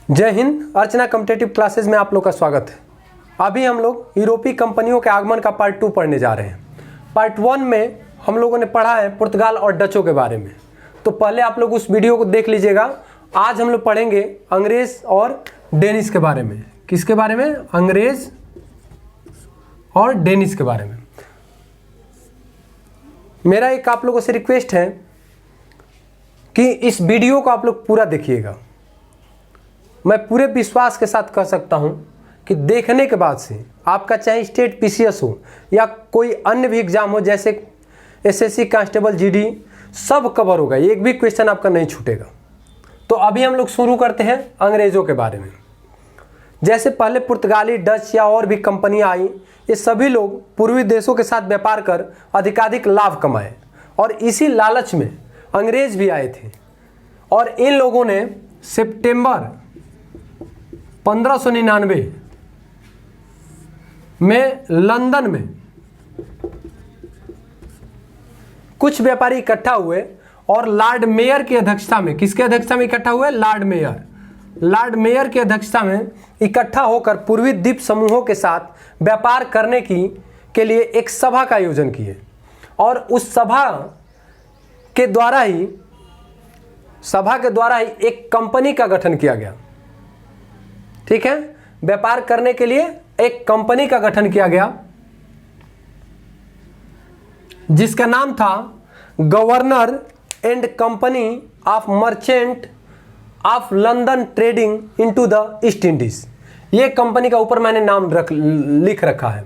जय हिंद। अर्चना competitive classes में आप लोग का स्वागत है। अभी हम लोग यूरोपीय कंपनियों के आगमन का पार्ट 2 पढ़ने जा रहे हैं। पार्ट 1 में हम लोगों ने पढ़ा है पुर्तगाल और डचों के बारे में, तो पहले आप लोग उस वीडियो को देख लीजिएगा। आज हम लोग पढ़ेंगे अंग्रेज और डेनिश के बारे में। किसके बारे में? अंग्रेज और डेनिश के बारे में। मेरा एक आप लोगों से रिक्वेस्ट है कि इस वीडियो को आप लोग पूरा देखिएगा। मैं पूरे विश्वास के साथ कह सकता हूं कि देखने के बाद से आपका चाहे स्टेट पीसीएस हो या कोई अन्य भी एग्जाम हो, जैसे एसएससी कांस्टेबल जीडी, सब कवर होगा, एक भी क्वेश्चन आपका नहीं छूटेगा। तो अभी हम लोग शुरू करते हैं अंग्रेजों के बारे में। जैसे पहले पुर्तगाली, डच या और भी कंपनियां आई, ये सभी लोग पूर्वी देशों के साथ व्यापार कर अधिकाधिक लाभ कमाए और इसी लालच में अंग्रेज भी आए थे। और इन लोगों ने सितंबर 1599 में लंदन में कुछ व्यापारी इकट्ठा हुए और लॉर्ड मेयर की अध्यक्षता में, किसके अध्यक्षता में इकट्ठा हुए? लॉर्ड मेयर की अध्यक्षता में इकट्ठा होकर पूर्वी द्वीप समूहों के साथ व्यापार करने के लिए एक सभा का आयोजन किए और उस सभा के द्वारा ही एक कंपनी का गठन किया गया। ठीक है, व्यापार करने के लिए एक कंपनी का गठन किया गया जिसका नाम था governor and company of Merchant of London trading into the East Indies. ये कंपनी का ऊपर मैंने नाम लिख रखा है।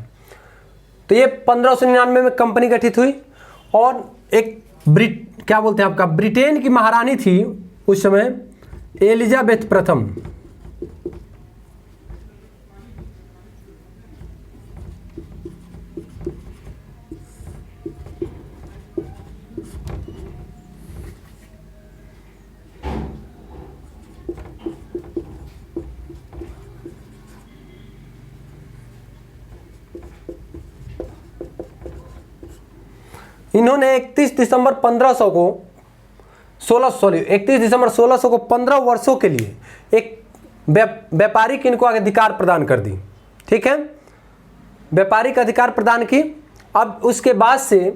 तो ये 1599 में कंपनी गठित हुई और एक ब्रिटेन की महारानी थी उस समय, एलिजाबेथ प्रथम। इन्होंने 31 दिसंबर 1600 को 15 वर्षों के लिए एक व्यापारिक इनको अधिकार प्रदान कर दी। ठीक है, व्यापारिक अधिकार प्रदान की। अब उसके बाद से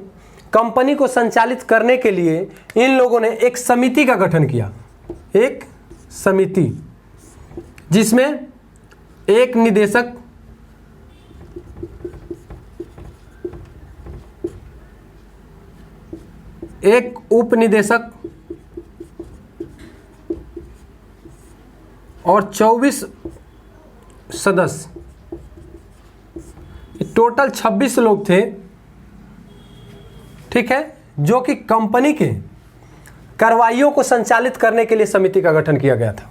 कंपनी को संचालित करने के लिए इन लोगों ने एक समिति का गठन किया, एक समिति जिसमें एक निदेशक, एक उपनिदेशक और 24 सदस्य, टोटल 26 लोग थे। ठीक है, जो कि कंपनी के कार्रवाइयों को संचालित करने के लिए समिति का गठन किया गया था।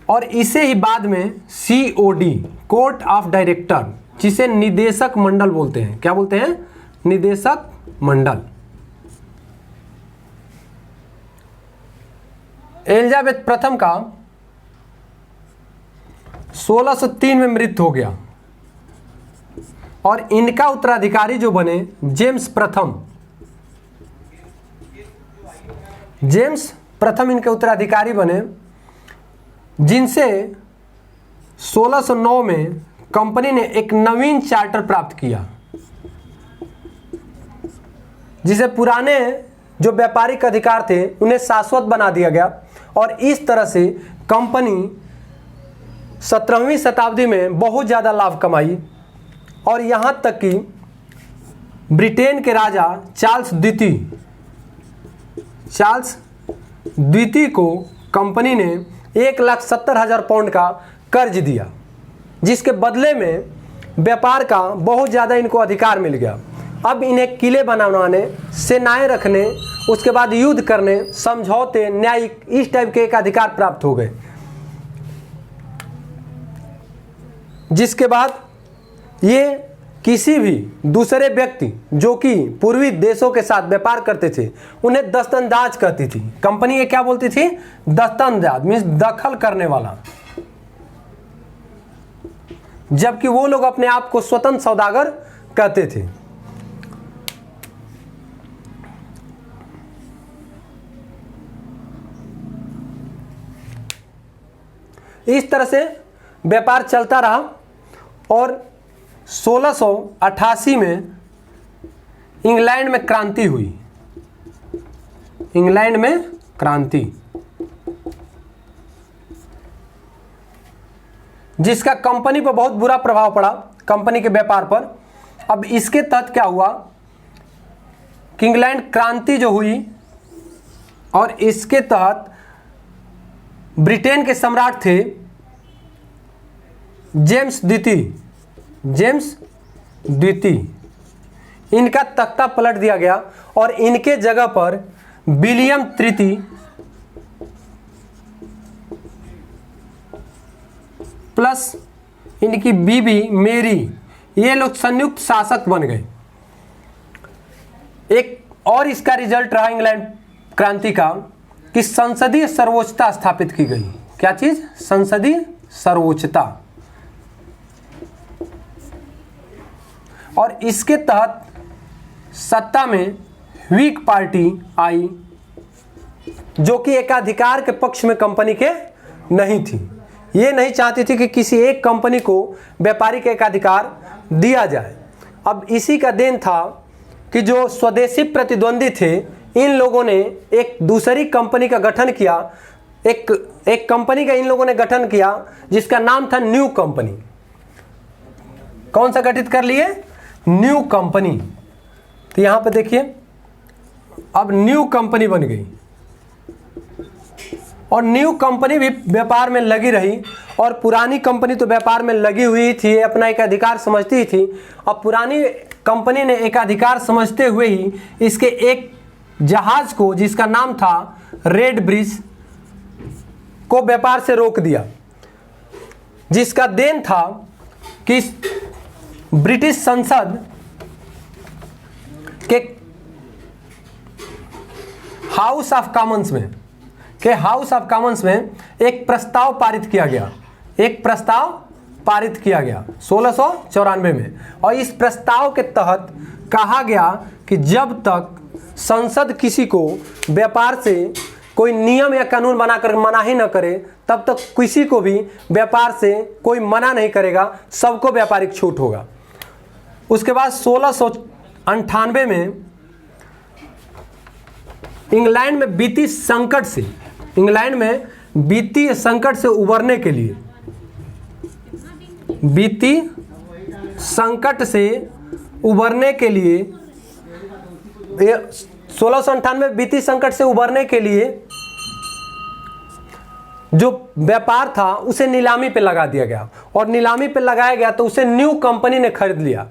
और इसे ही बाद में COD, कोर्ट ऑफ डायरेक्टर, जिसे निदेशक मंडल बोलते हैं। क्या बोलते हैं? निदेशक मंडल। एलिजाबेथ प्रथम का 1603 में मृत्यु हो गया और इनका उत्तराधिकारी जो बने जेम्स प्रथम इनके उत्तराधिकारी बने, जिनसे 1609 में कंपनी ने एक नवीन चार्टर प्राप्त किया, जिसे पुराने जो व्यापारिक अधिकार थे उन्हें शाश्वत बना दिया गया। और इस तरह से कंपनी 17वीं शताब्दी में बहुत ज़्यादा लाभ कमाई और यहाँ तक कि ब्रिटेन के राजा चार्ल्स द्वितीय को कंपनी ने 1,70,000 पाउंड का कर्ज दिया, जिसके बदले में व्यापार का बहुत ज़्यादा इनको अधिकार मिल गया। अब इन्हें किले बनाने, सेनाएं रखने, उसके बाद युद्ध करने, समझौते, न्यायिक, इस टाइप के एक अधिकार प्राप्त हो गए, जिसके बाद ये किसी भी दूसरे व्यक्ति जो कि पूर्वी देशों के साथ व्यापार करते थे उन्हें दस्तंदाज कहती थी। कंपनी ये क्या बोलती थी? दस्तंदाज, मीन्स दखल करने वाला, जबकि वो लोग अपने आप को स्वतंत्र सौदागर कहते थे। इस तरह से व्यापार चलता रहा और 1688 में इंग्लैंड में क्रांति हुई। इंग्लैंड में क्रांति, जिसका कंपनी पर बहुत बुरा प्रभाव पड़ा, कंपनी के व्यापार पर। अब इसके तहत क्या हुआ कि इंग्लैंड क्रांति जो हुई और इसके तहत ब्रिटेन के सम्राट थे जेम्स द्वितीय, इनका तख्ता पलट दिया गया और इनके जगह पर विलियम तृतीय प्लस इनकी बीबी मेरी, ये लोग संयुक्त शासक बन गए। एक और इसका रिजल्ट रहा इंग्लैंड क्रांति का कि संसदीय सर्वोच्चता स्थापित की गई। क्या चीज? संसदीय सर्वोच्चता। और इसके तहत सत्ता में व्हिग पार्टी आई, जो कि एकाधिकार के पक्ष में कंपनी के नहीं थी। ये नहीं चाहती थी कि किसी एक कंपनी को व्यापारिक एकाधिकार दिया जाए। अब इसी का देन था कि जो स्वदेशी प्रतिद्वंदी थे, इन लोगों ने एक दूसरी कंपनी का गठन किया। एक कंपनी का इन लोगों ने गठन किया जिसका नाम था न्यू कंपनी। कौन सा गठित कर लिए? New company. तो यहां पे देखिए, अब न्यू कंपनी बन गई और न्यू कंपनी भी व्यापार में लगी रही। और पुरानी कंपनी तो व्यापार में लगी हुई थी, अपना एक अधिकार समझती ही थी। अब पुरानी कंपनी ने एक अधिकार समझते हुए ही इसके एक जहाज को, जिसका नाम था रेड ब्रिज, को व्यापार से रोक दिया, जिसका देन था कि ब्रिटिश संसद के हाउस ऑफ कॉमन्स में एक प्रस्ताव पारित किया गया 1694 में। और इस प्रस्ताव के तहत कहा गया कि जब तक संसद किसी को व्यापार से कोई नियम या कानून बनाकर मना ही न करे, तब तक किसी को भी व्यापार से कोई मना नहीं करेगा, सबको व्यापारिक छूट होगा। उसके बाद 1698 में इंग्लैंड में वित्तीय संकट से उबरने के लिए, 1698 वित्तीय संकट से उबरने के लिए जो व्यापार था उसे नीलामी पे लगा दिया गया। और नीलामी पे लगाया गया तो उसे न्यू कंपनी ने खरीद लिया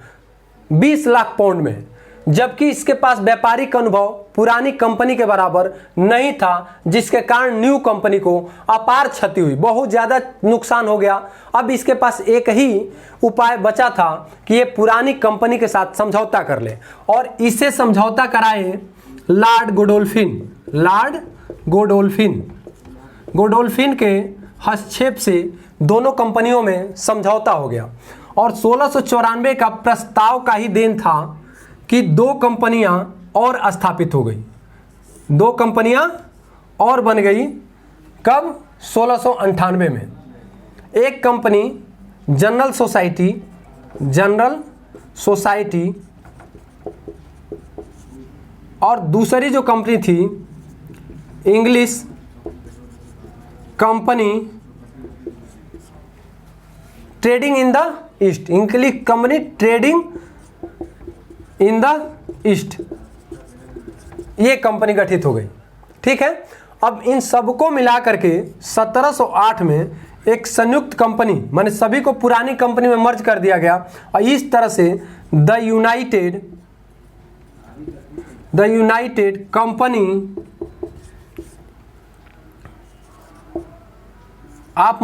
20 लाख पाउंड में, जबकि इसके पास व्यापारिक अनुभव पुरानी कंपनी के बराबर नहीं था, जिसके कारण न्यू कंपनी को अपार क्षति हुई, बहुत ज़्यादा नुकसान हो गया। अब इसके पास एक ही उपाय बचा था कि ये पुरानी कंपनी के साथ समझौता कर ले, और इसे समझौता कराए लॉर्ड गोडोल्फिन के हस्तक्षेप से दोनों कंपनियों में समझौता हो गया। और 1694 का प्रस्ताव का ही देन था कि 2 कंपनियां और स्थापित हो गई, 2 कंपनियां और बन गई। कब? 1698 में। एक कंपनी जनरल सोसाइटी और दूसरी जो कंपनी थी English company trading in the east, English company trading in the east, ये कंपनी गठित हो गई। ठीक है। अब इन सबको मिला करके 1708 में एक संयुक्त कंपनी, माने सभी को पुरानी कंपनी में मर्ज कर दिया गया, और इस तरह से the United Company of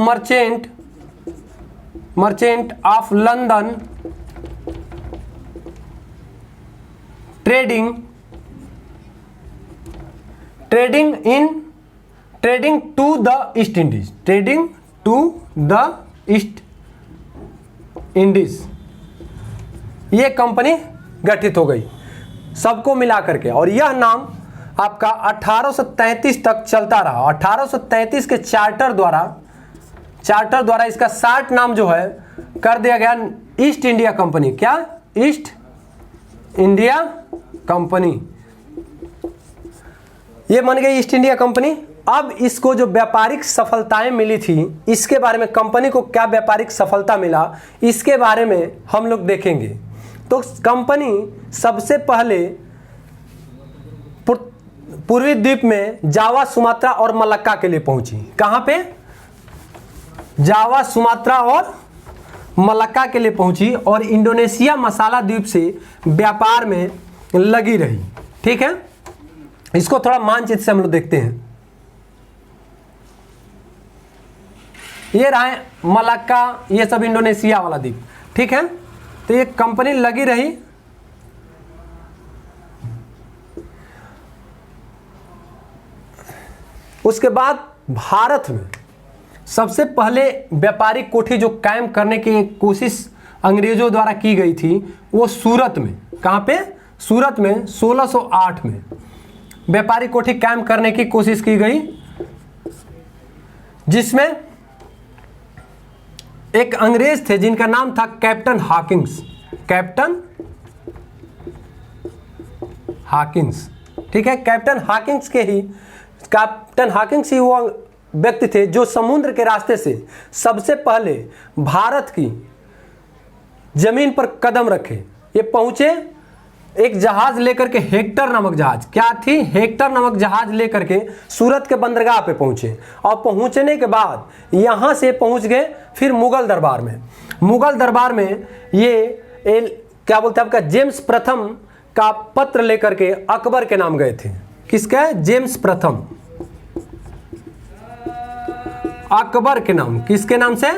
Merchant of London trading to the East Indies, ये कंपनी गठित हो गई सबको मिला करके। और यह नाम आपका 1833 तक चलता रहा। 1833 के चार्टर द्वारा इसका शार्ट नाम जो है कर दिया गया ईस्ट इंडिया कंपनी। क्या? ईस्ट इंडिया कंपनी, ये बन गई ईस्ट इंडिया कंपनी। अब इसको जो व्यापारिक सफलताएं मिली थी, इसके बारे में, कंपनी को क्या व्यापारिक सफलता मिला, इसके बारे में हम लोग देखेंगे। तो कंपनी सबसे पहले पूर्वी द्वीप में जावा, सुमात्रा और मलक्का के लिए पहुंची। कहां पे? जावा, सुमात्रा और मलक्का के लिए पहुंची और इंडोनेशिया मसाला द्वीप से व्यापार में लगी रही। ठीक है, इसको थोड़ा मानचित्र से हम लोग देखते हैं। ये रहा है मलक्का, ये सब इंडोनेशिया वाला द्वीप। ठीक है, तो ये कंपनी लगी रही। उसके बाद भारत में सबसे पहले व्यापारिक कोठी जो कायम करने की कोशिश अंग्रेजों द्वारा की गई थी, वो सूरत में। कहां पे? सूरत में 1608 में व्यापारिक कोठी कायम करने की कोशिश की गई, जिसमें एक अंग्रेज थे जिनका नाम था कैप्टन हॉकिंस। कैप्टन हॉकिंस, ठीक है, कैप्टन हॉकिंस ही वो व्यक्ति थे जो समुद्र के रास्ते से सबसे पहले भारत की जमीन पर कदम रखे। ये पहुंचे एक जहाज लेकर के, हेक्टर नामक जहाज। क्या थी? हेक्टर नामक जहाज लेकर के सूरत के बंदरगाह पे पहुंचे और पहुंचने के बाद यहां से पहुंच गए फिर मुगल दरबार में। मुगल दरबार में ये क्या बोलते हैं आपका, जेम्स प्रथम का पत्र लेकर के अकबर के नाम गए थे। किसका? जेम्स प्रथम, अकबर के नाम। किसके नाम से?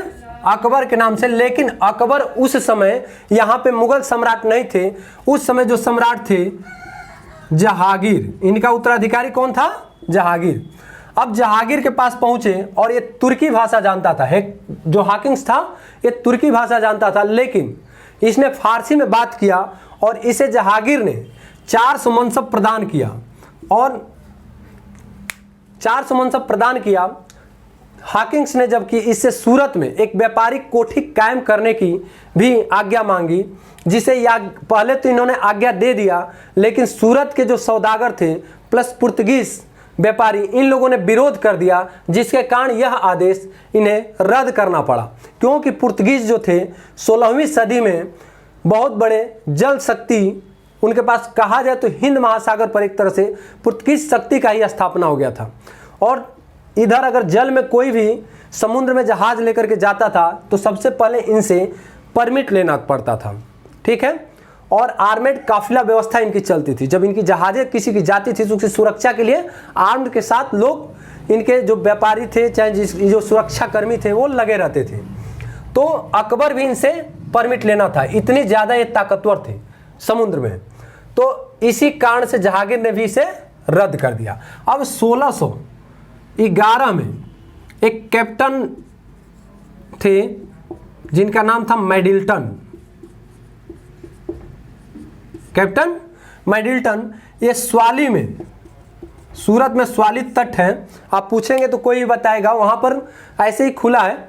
अकबर के नाम से। लेकिन अकबर उस समय यहां पे मुगल सम्राट नहीं थे। उस समय जो सम्राट थे जहांगीर, इनका उत्तराधिकारी कौन था? जहांगीर। अब जहांगीर के पास पहुंचे और ये तुर्की भाषा जानता था। जो हॉकिंस था ये तुर्की भाषा जानता था, लेकिन इसने फारसी में बात किया और इसे जहांगीर ने 400 मनसब प्रदान किया। और 400 मनसब प्रदान किया हॉकिंस ने, जबकि इससे सूरत में एक व्यापारिक कोठी कायम करने की भी आज्ञा मांगी, जिसे पहले तो इन्होंने आज्ञा दे दिया, लेकिन सूरत के जो सौदागर थे प्लस पुर्तगीज व्यापारी, इन लोगों ने विरोध कर दिया, जिसके कारण यह आदेश इन्हें रद्द करना पड़ा। क्योंकि पुर्तगीज जो थे 16वीं सदी में बहुत बड़े जल शक्ति, उनके पास कहा जाए तो हिंद महासागर पर एक तरह से पुर्तगीज शक्ति का ही स्थापना हो गया था। और इधर अगर जल में कोई भी समुद्र में जहाज लेकर के जाता था तो सबसे पहले इनसे परमिट लेना पड़ता था। ठीक है, और आर्मेड काफिला व्यवस्था इनकी चलती थी। जब इनकी जहाजें किसी की जाती थी तो उसकी सुरक्षा के लिए आर्म्ड के साथ लोग, इनके जो व्यापारी थे चाहे जो सुरक्षा कर्मी थे, वो लगे रहते थे। तो अकबर भी इनसे परमिट लेना था, इतनी ज़्यादा ये ताकतवर थे समुद्र में। तो इसी कारण से जहांगीर ने भी इसे रद्द कर दिया। अब 1611 में एक कैप्टन थे जिनका नाम था मैडिल्टन। कैप्टन मैडिल्टन, ये स्वाली में, सूरत में स्वाली तट है। आप पूछेंगे तो कोई भी बताएगा, वहां पर ऐसे ही खुला है,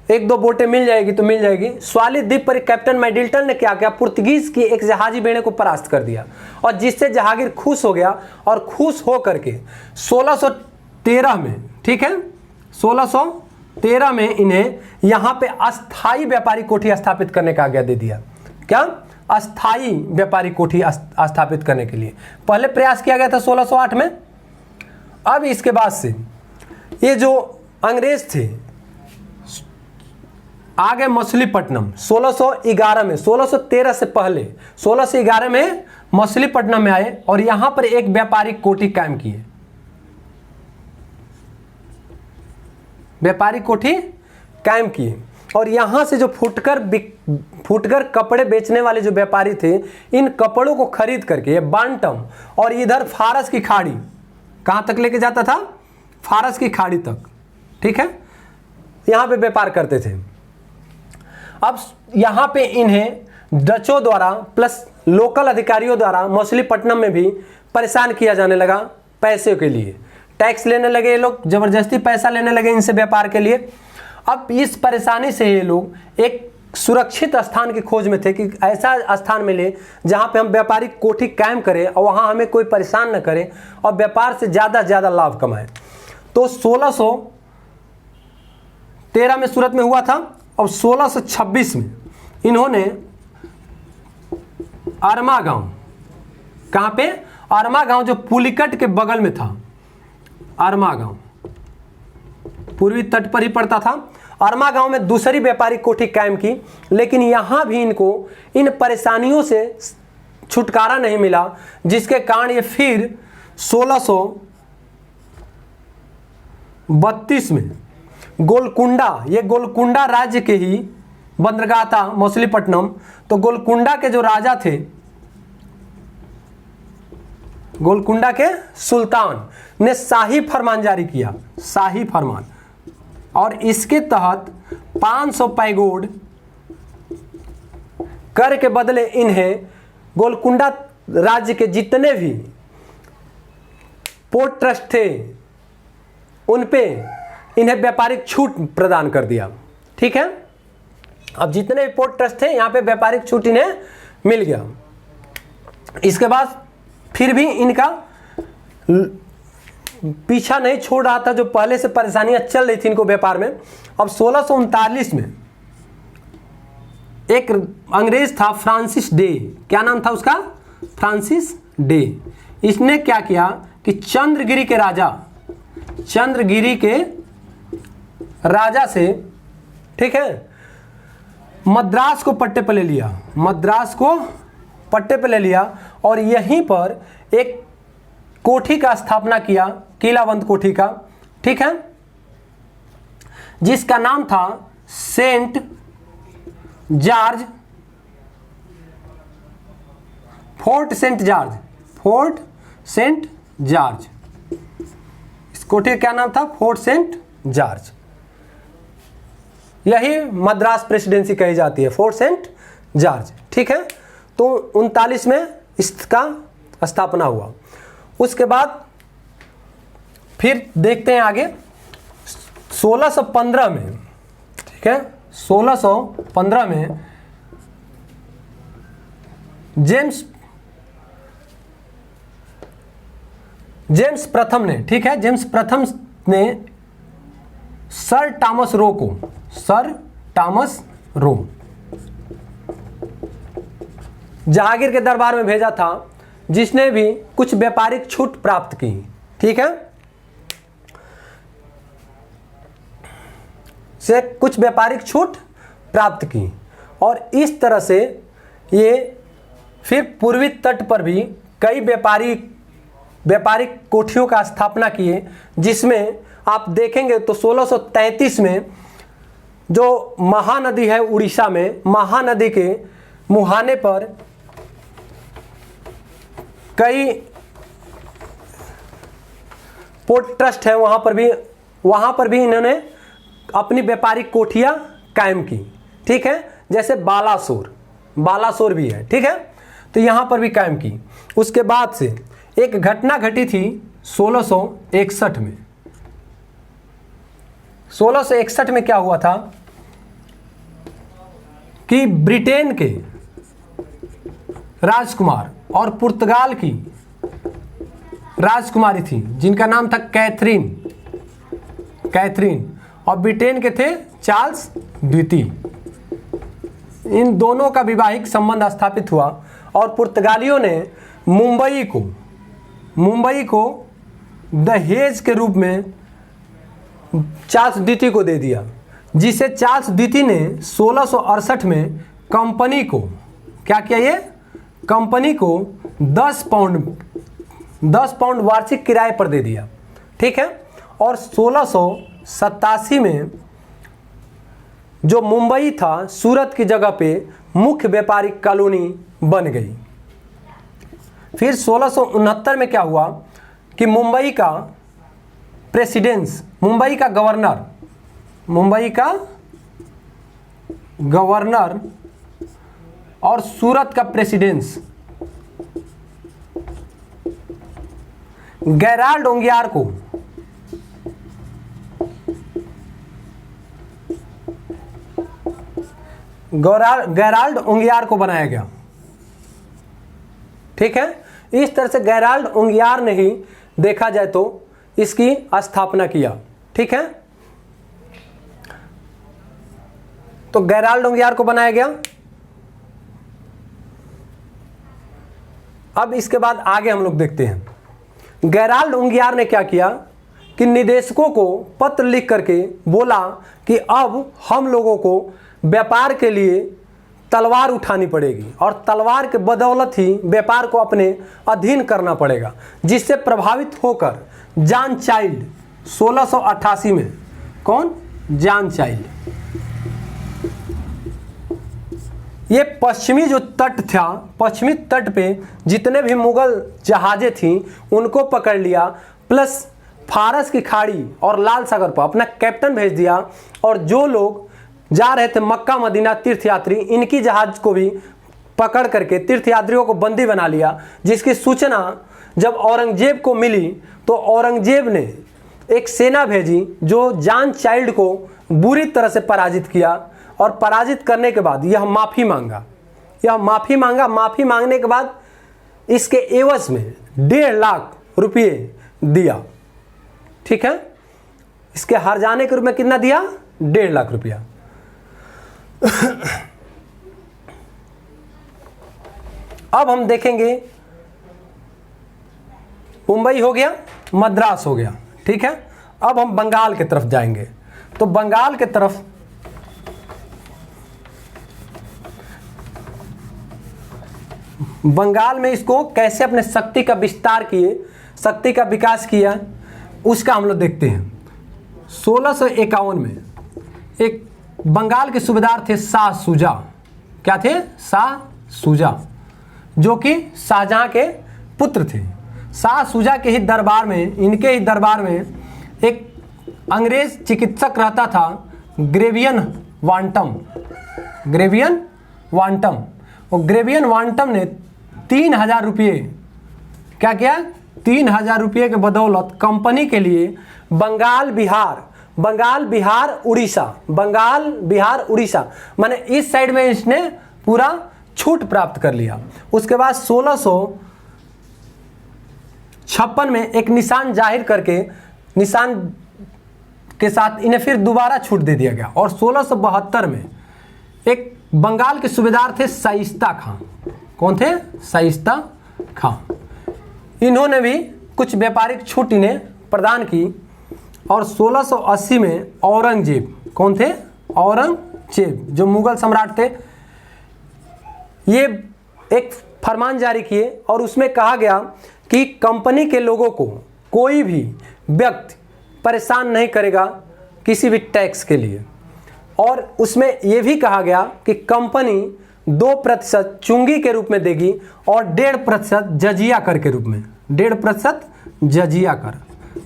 एक दो बोटें मिल जाएगी तो मिल जाएगी। स्वाली द्वीप पर कैप्टन मैडिल्टन ने क्या किया, पुर्तगीज की एक जहाजी बेड़े को परास्त कर दिया, और जिससे जहांगीर खुश हो गया। और खुश हो करके 1613 में, ठीक है, 1613 में इन्हें यहां पे अस्थाई व्यापारी कोठी स्थापित करने का आज्ञा दे दिया। क्या? अस्थाई व्यापारी कोठी स्थापित करने के लिए पहले प्रयास किया गया था 1608 में। अब इसके बाद से ये जो अंग्रेज थे आ गए मछलीपट्टनम 1611 में। 1613 से पहले 1611 में मछलीपट्टनम में आए और यहां पर एक व्यापारिक कोठी कायम किए। व्यापारिक कोठी कायम किए और यहां से जो फुटकर कपड़े बेचने वाले जो व्यापारी थे, इन कपड़ों को खरीद करके ये बांटम और इधर फारस की खाड़ी, कहां तक लेके जाता था? फारस की खाड़ी तक। ठीक है, यहां पे व्यापार करते थे। अब यहां पे इन्हें डचों द्वारा प्लस लोकल अधिकारियों द्वारा मछलीपट्टनम में भी परेशान किया जाने लगा। पैसे के लिए टैक्स लेने लगे ये लोग, जबरदस्ती पैसा लेने लगे इनसे व्यापार के लिए। अब इस परेशानी से ये लोग एक सुरक्षित स्थान की खोज में थे कि ऐसा स्थान मिले जहां पे हम व्यापारिक कोठी कायम करें और वहां हमें कोई परेशान न करे और व्यापार से ज़्यादा से ज़्यादा लाभ कमाएं। तो 1613 में सूरत में हुआ था और 1626 में इन्होंने अरमा गांव, कहाँ पे? अरमा गांव जो पुलिकट के बगल में था। अरमा गांव पूर्वी तट पर ही पड़ता था। अरमा गांव में दूसरी व्यापारिक कोठी कायम की, लेकिन यहां भी इनको इन परेशानियों से छुटकारा नहीं मिला, जिसके कारण ये फिर 1632 में गोलकुंडा, ये गोलकुंडा राज्य के ही बंदरगाह था मछलीपट्टनम, तो गोलकुंडा के जो राजा थे, गोलकुंडा के सुल्तान ने शाही फरमान जारी किया, शाही फरमान, और इसके तहत 500 पैगोड कर के बदले इन्हें गोलकुंडा राज्य के जितने भी पोर्ट ट्रस्ट थे उन पे इन्हें व्यापारिक छूट प्रदान कर दिया। ठीक है, अब जितने भी पोर्ट ट्रस्ट थे यहाँ पे व्यापारिक छूट इन्हें मिल गया। इसके बाद फिर भी इनका पीछा नहीं छोड़ रहा था, जो पहले से परेशानियां चल रही थी इनको व्यापार में। अब 1639 में एक अंग्रेज था फ्रांसिस डे, क्या नाम था उसका? Francis day. इसने क्या किया कि चंद्रगिरी के राजा से, ठीक है, मद्रास को पट्टे पे ले लिया, मद्रास को पट्टे पे ले लिया और यहीं पर एक कोठी का स्थापना किया, किलाबंद कोठी का, ठीक है, जिसका नाम था Saint George, Fort Saint George, Fort Saint George. इस कोठी का क्या नाम था? Fort Saint George. यही मद्रास प्रेसिडेंसी कही जाती है, फोर्ट सेंट जॉर्ज। ठीक है, तो 39 में इसका स्थापना हुआ। उसके बाद फिर देखते हैं आगे 1615 में, ठीक है, 1615 में जेम्स प्रथम ने, ठीक है, जेम्स प्रथम ने सर टॉमस रो जहांगीर के दरबार में भेजा था, जिसने भी कुछ व्यापारिक छूट प्राप्त की। ठीक है, से कुछ व्यापारिक छूट प्राप्त की और इस तरह से ये फिर पूर्वी तट पर भी कई व्यापारिक कोठियों का स्थापना किए, जिसमें आप देखेंगे तो 1633 में जो महानदी है उड़ीसा में, महानदी के मुहाने पर कई पोर्ट ट्रस्ट है, वहां पर भी इन्होंने अपनी व्यापारिक कोठियां कायम की। ठीक है, जैसे बालासोर भी है। ठीक है, तो यहां पर भी कायम की। उसके बाद से एक घटना घटी थी 1661 में। 1661 में क्या हुआ था कि ब्रिटेन के राजकुमार और पुर्तगाल की राजकुमारी थी, जिनका नाम था कैथरीन, और ब्रिटेन के थे चार्ल्स द्वितीय। इन दोनों का वैवाहिक संबंध स्थापित हुआ और पुर्तगालियों ने मुंबई को दहेज के रूप में चार्ल्स द्वितीय को दे दिया, जिसे चार्ल्स द्वितीय ने 1668 में कंपनी को क्या किया? ये कंपनी को 10 पाउंड वार्षिक किराए पर दे दिया। ठीक है, और 1687 में जो मुंबई था, सूरत की जगह पे मुख्य व्यापारिक कॉलोनी बन गई। फिर 1669 में क्या हुआ कि मुंबई का गवर्नर और सूरत का प्रेसिडेंस गेराल्ड उंगियार को बनाया गया। ठीक है, इस तरह से गेराल्ड उंगियार ने ही देखा जाए तो इसकी स्थापना किया। ठीक है, तो गेराल्ड उंगियार को बनाया गया। अब इसके बाद आगे हम लोग देखते हैं गेराल्ड उंगियार ने क्या किया कि निदेशकों को पत्र लिख करके बोला कि अब हम लोगों को व्यापार के लिए तलवार उठानी पड़ेगी और तलवार के बदौलत ही व्यापार को अपने अधीन करना पड़ेगा, जिससे प्रभावित होकर जॉन चाइल्ड 1688 में, कौन? जॉन चाइल्ड, ये पश्चिमी जो तट था, पश्चिमी तट पे जितने भी मुगल जहाजें थीं उनको पकड़ लिया, प्लस फारस की खाड़ी और लाल सागर पर अपना कैप्टन भेज दिया, और जो लोग जा रहे थे मक्का मदीना तीर्थयात्री, इनकी जहाज को भी पकड़ करके तीर्थयात्रियों को बंदी बना लिया। जिसकी सूचना जब औरंगजेब को मिली तो औरंगजेब ने एक सेना भेजी जो जॉन चाइल्ड को बुरी तरह से पराजित किया, और पराजित करने के बाद यह माफ़ी मांगा। माफ़ी मांगने के बाद इसके एवज में 1.5 लाख रुपये दिया। ठीक है, इसके हार जाने के रूप में कितना दिया? 1.5 लाख रुपया। अब हम देखेंगे, मुंबई हो गया, मद्रास हो गया। ठीक है, अब हम बंगाल की तरफ जाएंगे। तो बंगाल की तरफ बंगाल में इसको कैसे अपने शक्ति का विस्तार किए, शक्ति का विकास किया, उसका हम लोग देखते हैं। 1651 में एक बंगाल के सूबेदार थे शाह शुजा। क्या थे? शाह शुजा, जो कि शाहजहां के पुत्र थे। शाह शुजा के ही दरबार में, इनके ही दरबार में एक अंग्रेज चिकित्सक रहता था, ग्रेवियन वांटम। और ग्रेवियन वांटम ने 3000 रुपये क्या किया? 3000 रुपये के बदौलत कंपनी के लिए बंगाल बिहार उड़ीसा माने इस साइड में इसने पूरा छूट प्राप्त कर लिया। उसके बाद 1656 में एक निशान जाहिर करके, निशान के साथ इन्हें फिर दोबारा छूट दे दिया गया। और 1672 में एक बंगाल के सूबेदार थे शाइस्ता खां। कौन थे? शाइस्ता खां। इन्होंने भी कुछ व्यापारिक छूट इन्हें प्रदान की। और 1680 में औरंगजेब, कौन थे? औरंगजेब, जो मुगल सम्राट थे, ये एक फरमान जारी किए और उसमें कहा गया कि कंपनी के लोगों को कोई भी व्यक्ति परेशान नहीं करेगा किसी भी टैक्स के लिए। और उसमें यह भी कहा गया कि कंपनी 2% चुंगी के रूप में देगी और 1.5% जजिया कर के रूप में। 1.5% जजिया कर।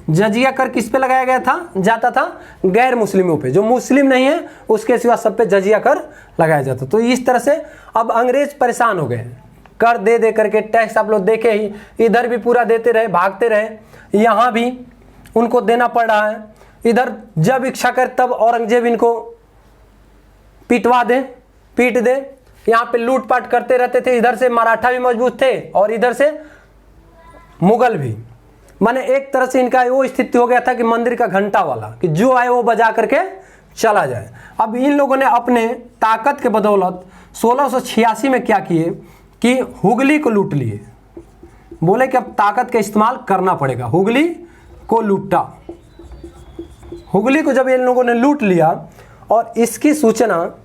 जजिया कर किस पे लगाया गया था? जाता था गैर मुस्लिमों पे, जो मुस्लिम नहीं है उसके सिवा सब पे जजिया कर लगाया जाता। तो इस तरह से अब अंग्रेज परेशान हो गए, कर दे करके टैक्स आप लोग देखे ही, इधर भी पूरा देते रहे, भागते रहे, यहाँ भी उनको देना पड़ रहा है। इधर जब इच्छा कर तब औरंगजेब इनको पीट दे। यहाँ पे लूटपाट करते रहते थे। इधर से मराठा भी मजबूत थे और इधर से मुगल भी। माने एक तरह से इनका वो स्थिति हो गया था कि मंदिर का घंटा वाला, कि जो आए वो बजा करके चला जाए। अब इन लोगों ने अपने ताकत के बदौलत 1686 में क्या किए कि हुगली को लूट लिए। बोले कि अब ताकत का इस्तेमाल करना पड़ेगा। हुगली को लूटा। हुगली को जब इन लोगों ने लूट लिया और इसकी सूचना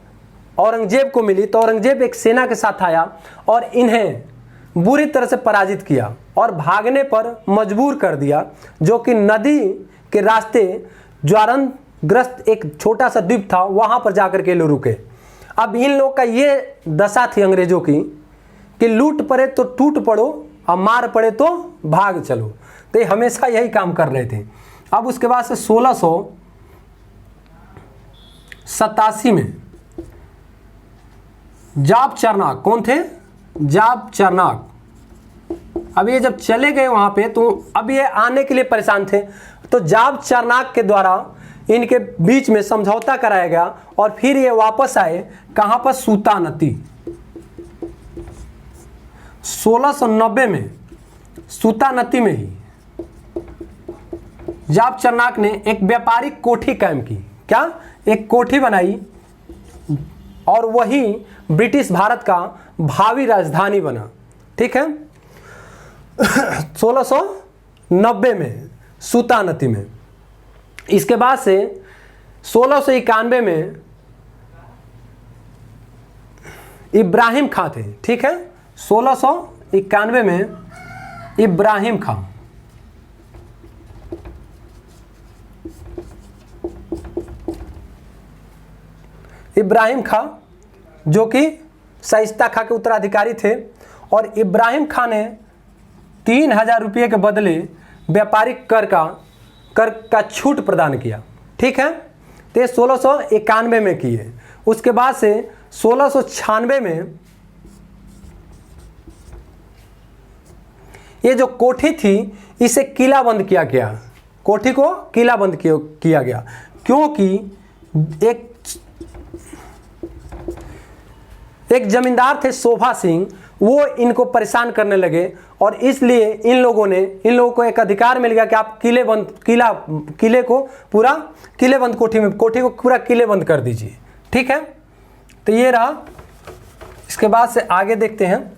औरंगजेब को मिली, तो औरंगजेब एक सेना के साथ आया और इन्हें बुरी तरह से पराजित किया और भागने पर मजबूर कर दिया, जो कि नदी के रास्ते ज्वारंतग्रस्त एक छोटा सा द्वीप था, वहां पर जाकर के लोग रुके। अब इन लोग का ये दशा थी अंग्रेजों की कि लूट पड़े तो टूट पड़ो और मार पड़े तो भाग चलो। तो ये हमेशा यही काम कर रहे थे। अब उसके बाद से 1687 में जाप चरनाक, कौन थे? जाप चरनाक। अब ये जब चले गए वहां पे, तो अब ये आने के लिए परेशान थे। तो जाप चरनाक के द्वारा इनके बीच में समझौता कराया गया और फिर ये वापस आए कहाँ पर, सूतानती। 1690 में सूतानती में ही जाप चरनाक ने एक व्यापारिक कोठी कायम की। क्या? एक कोठी बनाई और वही ब्रिटिश भारत का भावी राजधानी बना। ठीक है, 1690 में सूतानती में। इसके बाद से 1691 में इब्राहिम खां थे। ठीक है, 1691 में इब्राहिम खां, इब्राहिम खां जो कि शाइस्ता खां के उत्तराधिकारी थे, और इब्राहिम खां ने 3000 रुपये के बदले व्यापारिक कर का छूट प्रदान किया। ठीक है, तो ये 1691 में किए। उसके बाद से 1696 में ये जो कोठी थी इसे किलाबंद किया गया। कोठी को किलाबंद किया गया क्योंकि एक जमींदार थे शोभा सिंह, वो इनको परेशान करने लगे और इसलिए इन लोगों को एक अधिकार मिल गया कि आप किले को पूरा किलेबंद कोठी को पूरा किलेबंद कर दीजिए। ठीक है, तो ये रहा। इसके बाद से आगे देखते हैं।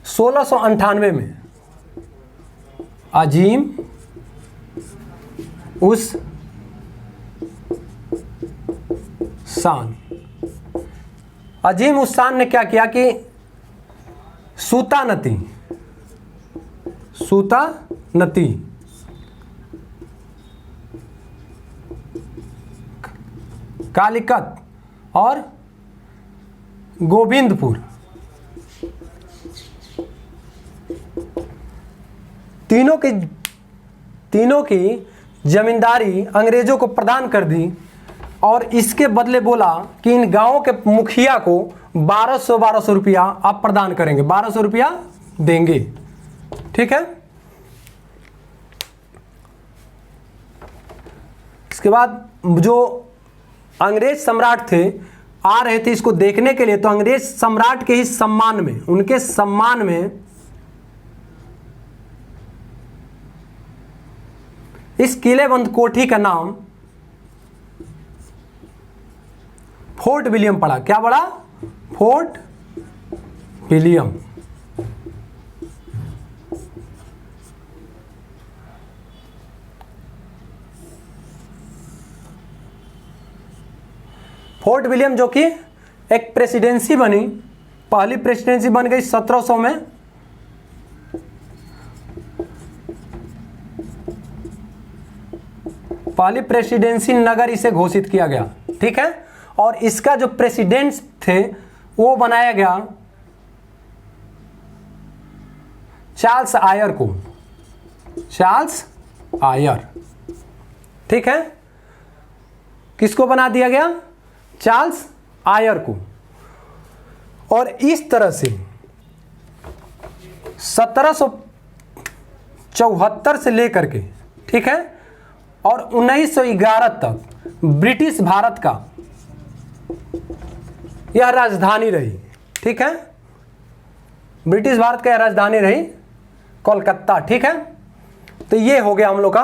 1698 में अजीम उस शान, अजीम उस शान ने क्या किया कि सूतानती कालिकत और गोविंदपुर तीनों की जमींदारी अंग्रेजों को प्रदान कर दी और इसके बदले बोला कि इन गांवों के मुखिया को 1200 रुपया आप प्रदान करेंगे, 1200 रुपया देंगे। ठीक है, इसके बाद जो अंग्रेज सम्राट थे आ रहे थे इसको देखने के लिए, तो अंग्रेज सम्राट के ही सम्मान में, उनके सम्मान में इस किलेबंद कोठी का नाम फोर्ट विलियम पड़ा। क्या पड़ा? Fort William. फोर्ट विलियम जो कि एक प्रेसिडेंसी बनी, पहली प्रेसिडेंसी बन गई 1700 में। पहली प्रेसिडेंसी नगर इसे घोषित किया गया। ठीक है, और इसका जो प्रेसिडेंट थे वो बनाया गया चार्ल्स आयर को, चार्ल्स आयर। ठीक है, किसको बना दिया गया? चार्ल्स आयर को। और इस तरह से 1774 से लेकर के, ठीक है, और 1911 तक ब्रिटिश भारत का यह राजधानी रही। ठीक है, ब्रिटिश भारत का यह राजधानी रही कोलकाता। ठीक है, तो ये हो गया हम लोग का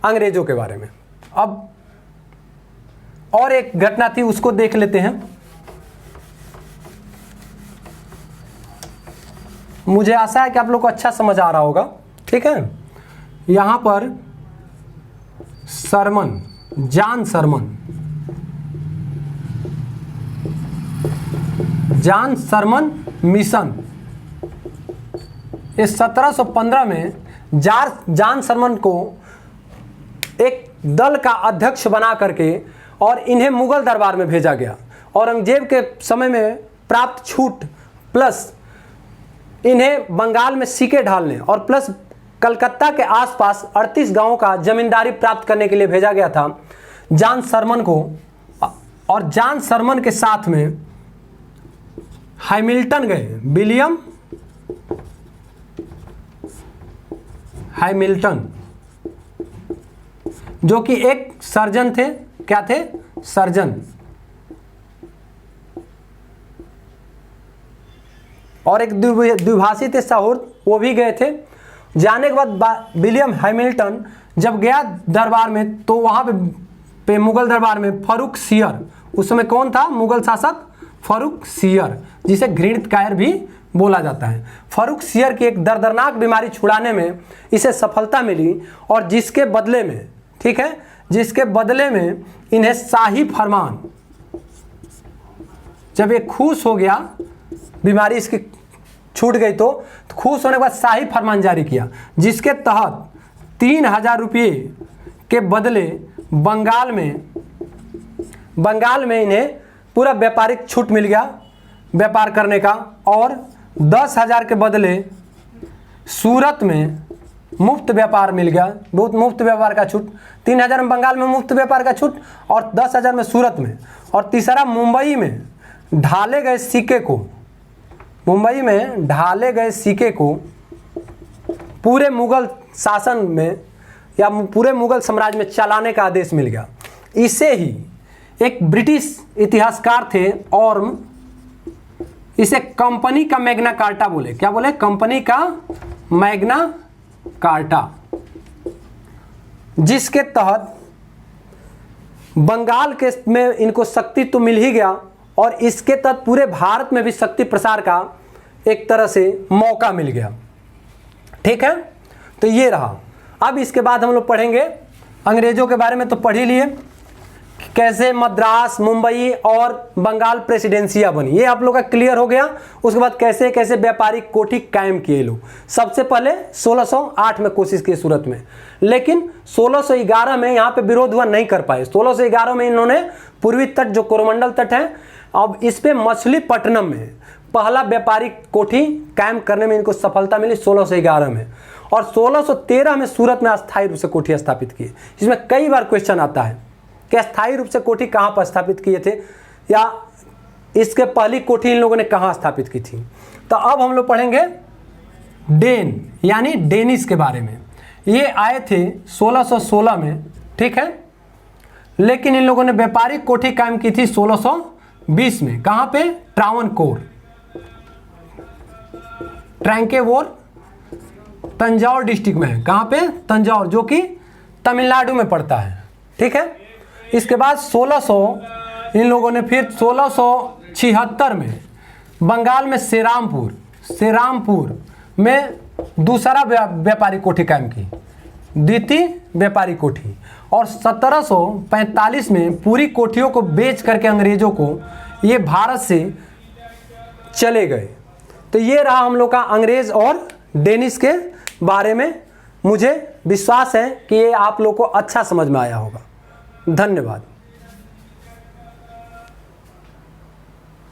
अंग्रेजों के बारे में। अब और एक घटना थी उसको देख लेते हैं। मुझे आशा है कि आप लोग को अच्छा समझ आ रहा होगा। ठीक है, यहां पर जॉन सरमन मिशन, इस 1715 में जॉन सरमन को एक दल का अध्यक्ष बना करके और इन्हें मुगल दरबार में भेजा गया। औरंगजेब के समय में प्राप्त छूट प्लस इन्हें बंगाल में सिक्के ढालने और प्लस कलकत्ता के आसपास 38 गांवों का जमींदारी प्राप्त करने के लिए भेजा गया था जॉन सरमन को। और जॉन सरमन के साथ में हैमिल्टन गए, विलियम हैमिल्टन, जो कि एक सर्जन थे। क्या थे? सर्जन। और एक द्विभाषी थे शाहूर, वो भी गए थे। जाने के बाद विलियम हैमिल्टन जब गया दरबार में, तो वहाँ पे मुगल दरबार में फर्रुख सियर, उस समय कौन था? मुगल शासक फर्रुख सियर, जिसे घृणित कायर भी बोला जाता है। फर्रुख सियर की एक दर्दनाक बीमारी छुड़ाने में इसे सफलता मिली, और जिसके बदले में, ठीक है, जिसके बदले में इन्हें शाही फरमान, जब ये खुश हो गया, बीमारी इसकी छूट गई, तो खुश होने के बाद शाही फरमान जारी किया, जिसके तहत 3000 रुपये के बदले बंगाल में इन्हें पूरा व्यापारिक छूट मिल गया व्यापार करने का, और 10,000 के बदले सूरत में मुफ्त व्यापार मिल गया, बहुत मुफ्त व्यापार का छूट। 3000 में बंगाल में मुफ्त व्यापार का छूट, और 10,000 में सूरत में। और तीसरा, मुंबई में ढाले गए सिक्के को पूरे मुगल शासन में या पूरे मुगल साम्राज्य में चलाने का आदेश मिल गया। इसे ही एक ब्रिटिश इतिहासकार थे, और इसे कंपनी का मैग्ना कार्टा बोले। क्या बोले? कंपनी का मैग्ना कार्टा, जिसके तहत बंगाल के में इनको शक्ति तो मिल ही गया, और इसके तहत पूरे भारत में भी शक्ति प्रसार का एक तरह से मौका मिल गया। ठीक है, तो ये रहा। अब इसके बाद हम लोग पढ़ेंगे अंग्रेजों के बारे में। तो पढ़ ही लिए कैसे मद्रास, मुंबई और बंगाल प्रेसिडेंसिया बनी, ये आप लोग का क्लियर हो गया। उसके बाद कैसे कैसे व्यापारिक कोठी कायम किए लोग। सबसे पहले 1608 में कोशिश की सूरत में, लेकिन 1611 में यहाँ पे विरोध हुआ, नहीं कर पाए। 1611 में इन्होंने पूर्वी तट, जो कोरोमंडल तट है, अब इस पे मछलीपट्टनम में पहला व्यापारिक कोठी कायम करने में इनको सफलता मिली 1611 में। और 1613 में सूरत में अस्थायी रूप से कोठी स्थापित की। इसमें कई बार क्वेश्चन आता है कि अस्थायी रूप से कोठी कहाँ पर स्थापित किए थे, या इसके पहली कोठी इन लोगों ने कहाँ स्थापित की थी। तो अब हम लोग पढ़ेंगे डेन यानी डेनिस के बारे में। ये आए थे 1616 में, ठीक है, लेकिन इन लोगों ने व्यापारिक कोठी कायम की थी 1620 में। कहाँ पे? ट्रैंकेवोर तंजौर डिस्ट्रिक्ट में है। कहाँ पे? तंजौर, जो कि तमिलनाडु में पड़ता है। ठीक है, इसके बाद 1600 इन लोगों ने फिर 1676 में बंगाल में सेरामपुर में दूसरा व्यापारिक कोठी कायम की, द्वितीय व्यापारिक कोठी। और 1745 में पूरी कोठियों को बेच करके अंग्रेजों को ये भारत से चले गए। तो ये रहा हम लोग का अंग्रेज और डेनिस के बारे में। मुझे विश्वास है कि ये आप लोग को अच्छा समझ में आया होगा। धन्यवाद।